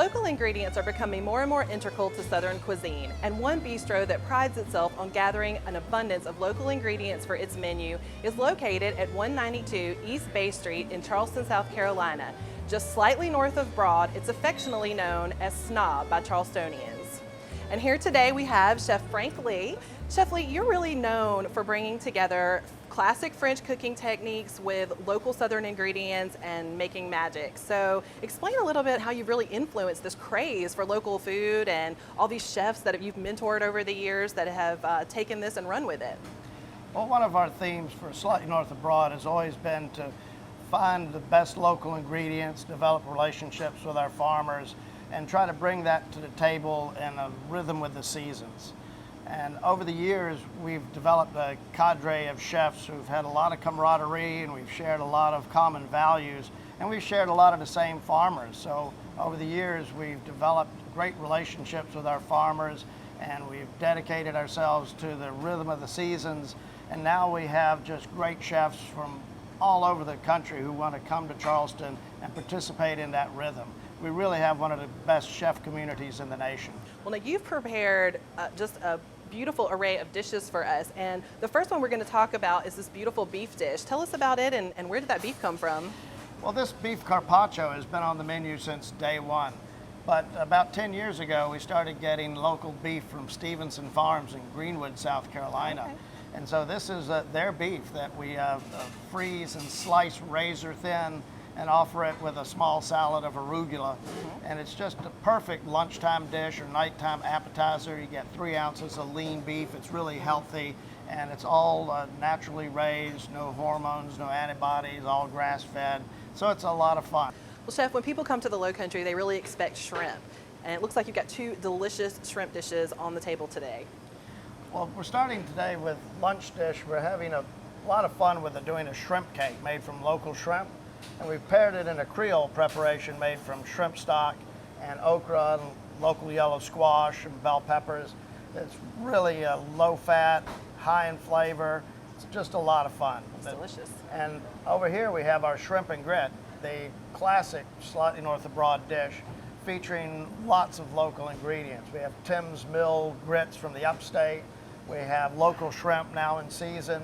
Local ingredients are becoming more and more integral to Southern cuisine, and one bistro that prides itself on gathering an abundance of local ingredients for its menu is located at 192 East Bay Street in Charleston, South Carolina. Just slightly north of Broad, it's affectionately known as Snob by Charlestonians. And here today we have Chef Frank Lee. Chef Lee, you're really known for bringing together classic French cooking techniques with local Southern ingredients and making magic. So explain a little bit how you've really influenced this craze for local food and all these chefs that you've mentored over the years that have taken this and run with it. Well, one of our themes for Slightly North of Broad has always been to find the best local ingredients, develop relationships with our farmers, and try to bring that to the table in a rhythm with the seasons. And over the years, we've developed a cadre of chefs who've had a lot of camaraderie, and we've shared a lot of common values, and we've shared a lot of the same farmers. So over the years, we've developed great relationships with our farmers, and we've dedicated ourselves to the rhythm of the seasons. And now we have just great chefs from all over the country who want to come to Charleston and participate in that rhythm. We really have one of the best chef communities in the nation. Well, now you've prepared just a beautiful array of dishes for us, and the first one we're going to talk about is this beautiful beef dish. Tell us about it, and where did that beef come from? Well, this beef carpaccio has been on the menu since day one, but about 10 years ago we started getting local beef from Stevenson Farms in Greenwood, South Carolina. Okay. And so this is their beef that we freeze and slice razor thin and offer it with a small salad of arugula. And it's just a perfect lunchtime dish or nighttime appetizer. You get 3 ounces of lean beef. It's really healthy, and it's all naturally raised, no hormones, no antibodies, all grass-fed. So it's a lot of fun. Well, Chef, when people come to the Low Country, they really expect shrimp. And it looks like you've got 2 delicious shrimp dishes on the table today. Well, we're starting today with lunch dish. We're having a lot of fun with doing a shrimp cake made from local shrimp. And we've paired it in a Creole preparation made from shrimp stock and okra and local yellow squash and bell peppers. It's really low fat, high in flavor. It's just a lot of fun. It's delicious. And over here we have our shrimp and grit, the classic Slightly North of Broad dish featuring lots of local ingredients. We have Tim's Mill grits from the upstate. We have local shrimp now in season.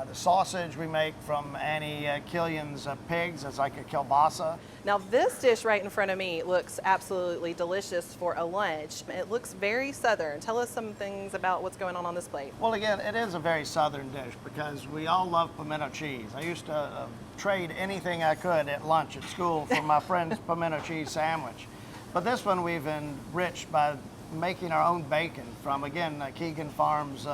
The sausage we make from Annie Killian's pigs as like a kielbasa. Now this dish right in front of me looks absolutely delicious for a lunch. It looks very Southern. Tell us some things about what's going on this plate. Well, again, it is a very Southern dish because we all love pimento cheese. I used to trade anything I could at lunch at school for my friend's pimento cheese sandwich. But this one we've enriched by making our own bacon from, again, Keegan Farms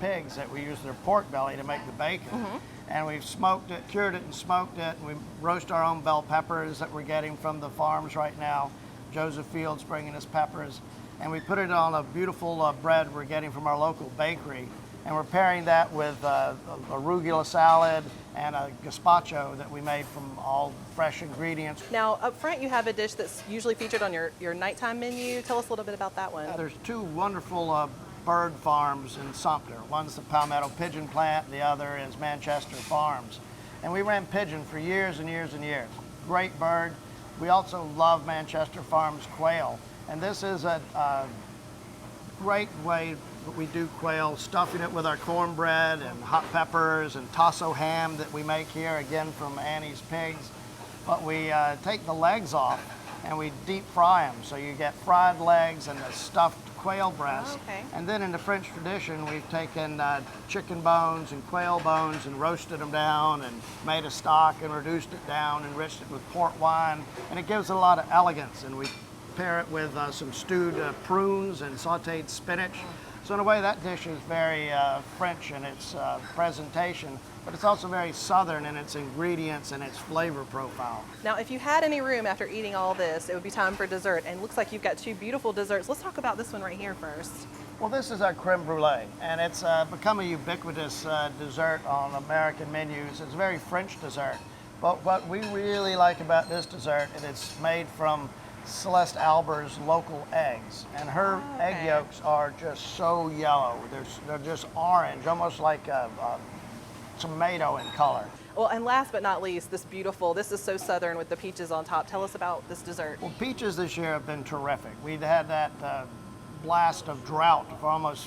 pigs that we use their pork belly to make the bacon. And we've smoked it, cured it and smoked it, and we roast our own bell peppers that we're getting from the farms right now. Joseph Fields bringing us peppers. And we put it on a beautiful bread we're getting from our local bakery. And we're pairing that with arugula salad and a gazpacho that we made from all fresh ingredients. Now up front you have a dish that's usually featured on your nighttime menu. Tell us a little bit about that one. There's 2 wonderful bird farms in Sumter. One's the Palmetto Pigeon Plant, the other is Manchester Farms. And we ran pigeon for years and years and years. Great bird. We also love Manchester Farms quail. And this is a great way that we do quail, stuffing it with our cornbread and hot peppers and tasso ham that we make here, again from Annie's pigs. But we take the legs off and we deep fry them. So you get fried legs and the stuffed quail breast. Oh, okay. And then in the French tradition, we've taken chicken bones and quail bones and roasted them down and made a stock and reduced it down, enriched it with port wine. And it gives it a lot of elegance. And we pair it with some stewed prunes and sauteed spinach. So in a way, that dish is very French in its presentation, but it's also very Southern in its ingredients and its flavor profile. Now, if you had any room after eating all this, it would be time for dessert. And it looks like you've got 2 beautiful desserts. Let's talk about this one right here first. Well, this is our creme brulee, and it's become a ubiquitous dessert on American menus. It's a very French dessert, but what we really like about this dessert is it's made from Celeste Alber's local eggs, and her egg yolks are just so yellow. They're just orange, almost like tomato in color. Well, and last but not least, this is so southern with the peaches on top. Tell us about this dessert. Well, peaches this year have been terrific. We've had that blast of drought for almost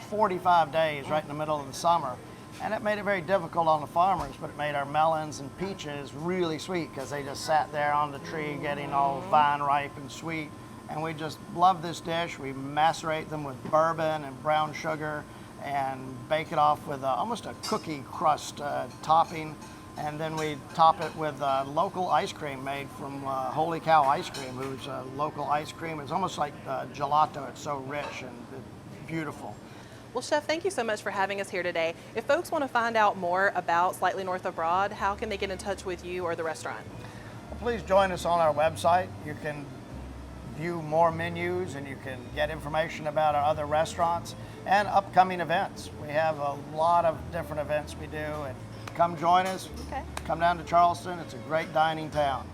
45 days right in the middle of the summer. And it made it very difficult on the farmers, but it made our melons and peaches really sweet because they just sat there on the tree getting all vine ripe and sweet. And we just love this dish. We macerate them with bourbon and brown sugar and bake it off with almost a cookie crust topping. And then we top it with local ice cream made from Holy Cow Ice Cream, who's local ice cream. It's almost like gelato. It's so rich and beautiful. Well, Chef, thank you so much for having us here today. If folks want to find out more about Slightly North of Broad, how can they get in touch with you or the restaurant? Well, please join us on our website. You can view more menus and you can get information about our other restaurants and upcoming events. We have a lot of different events we do, and come join us. Okay. Come down to Charleston. It's a great dining town.